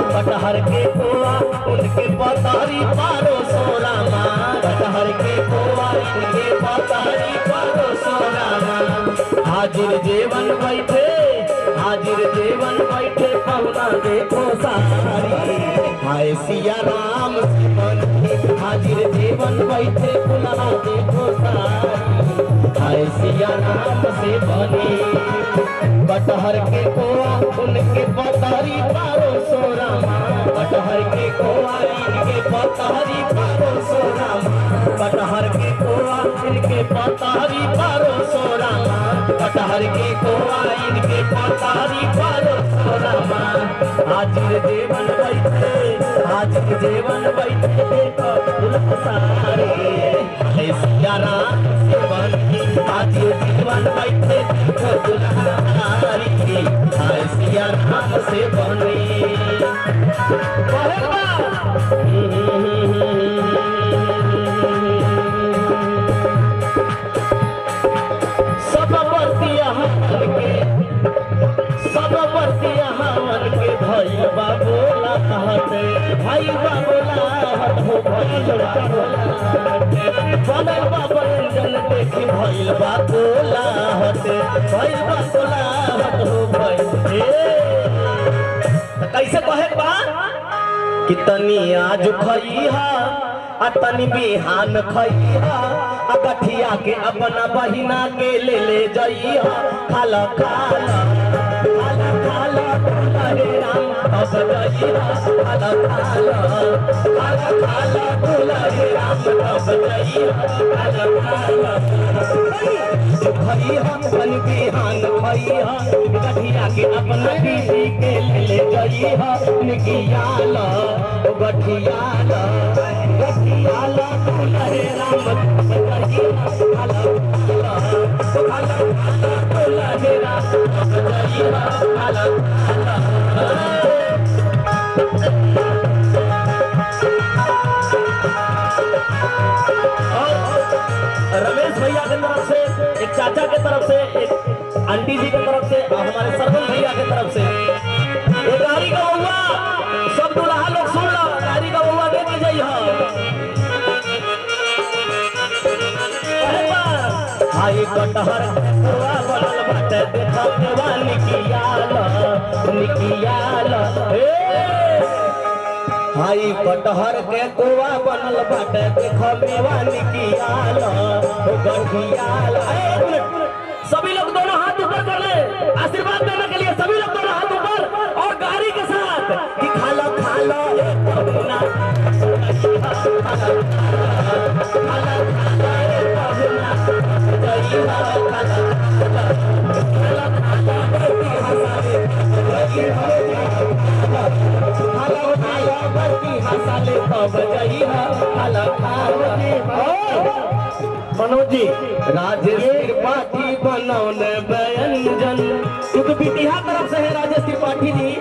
कटहर के कोआ उनके पतारी पारो सोरामा, कटहर के कोआ उनके पतारी पारो सोरामा। हाजिर जेवन बैठे, हाजिर जेवन बैठे पहुना देखो सारी, हाय सिया राम से बनी। हाजिर जेवन बैठे पुनः देखो सारी, हाय सिया राम से बनी। कटहर के कोआ उनके पतारी पारो सोरामा, कटहर के कोआ इनके पतारी पारो सोरामा, कटहर के कोआ इनके पतारी पारो सोरामा, कटहर के कोआ इनके पतारी पारो सोरामा। हाजिर जेवन बैठे, हाजिर जेवन बैठे देखो दुल्हा सारे, हाय सिया राम से बनी। हाजिर जेवन बैठे देखो दुल्हा सारी, हाय सिया राम से बनी। सब बतिया के, सब बतिया हवन के भइल बा बोला हटे, भइल बा बोला हट हो, भइल बा बोला हटे, बनल बा व्यंजन देखी भइल बा बोला हटे, भइल बा बोला हट हो भइल। कैसे कहे बा कि तनी आज खइहा आ तनी बिहान खइहा, आ गठिया के अपना बहिना के ले जइहा। खाला खाला खाला खाला रे राम तब जइहा, खाला खाला खाला खाला रे राम तब जइहा, खाला खाला खइहा तनी बिहान खइहा, गठिया के अपना बीबी के ले जइहा। निकियाला गठियाला गठियाला रे राम तब जइहा, खाला खाला खाला रे राम तब जइहा, खाला खाला। रमेश भैया की तरफ से, एक चाचा के तरफ से, एक आंटी जी की तरफ से, और हमारे सरपंच भैया की तरफ से एक गाड़ी का बउआ। सब दुल्हा लोग सुन लो, गाड़ी का बउआ दे के जाइए। हाय कटहर कोआ बनल बाटे देखा देवा निकियाला निकियाला। हाय कटहर के कोआ बनल बाटे देखो मेवा निकियाला गठियाला। सभी लोग दोनों हाथ ऊपर कर ले, आशीर्वाद देने के लिए सभी लोग दोनों हाथ ऊपर और गाड़ी के साथ कि खालो खालो पहुना, मनोज जी राजेश त्रिपाठी बनौने व्यंजन, क्योंकि बिटिया तरफ से है राजेश त्रिपाठी जी।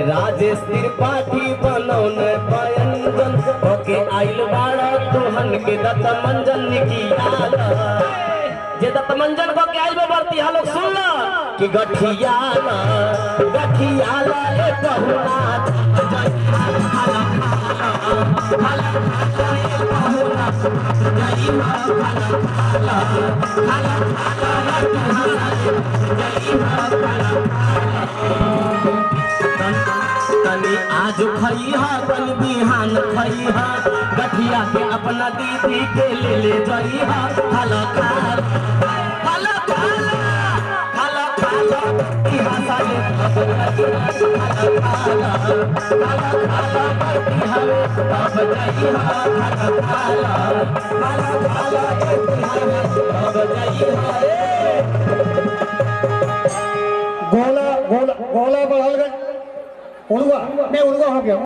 राजेश त्रिपाठी बनौने व्यंजन, ओके आइल बाड़ा तुहन के दत्त मंजन निकियाला। जे दत्त मंजन को के आइल बरती लोग सुन लो कि गठियाला गठियाला ए पहुना, खाला खाला ए पहुना जइहा, खाला खाला खाला तनी आज खइहा तनी बिहान खइहा, गठिया के अपना दीदी के ले जइहा। खाला खाला खाला खाला खाला खाला की भाषा ले तब जइहा, खाला खाला खाला खाला की हवे तब जइहा, खाला खाला खाला खाला की हवे तब जइहा। गोला गोला गोला बढ़ल गए, उड़वा नहीं उड़वा हो गया।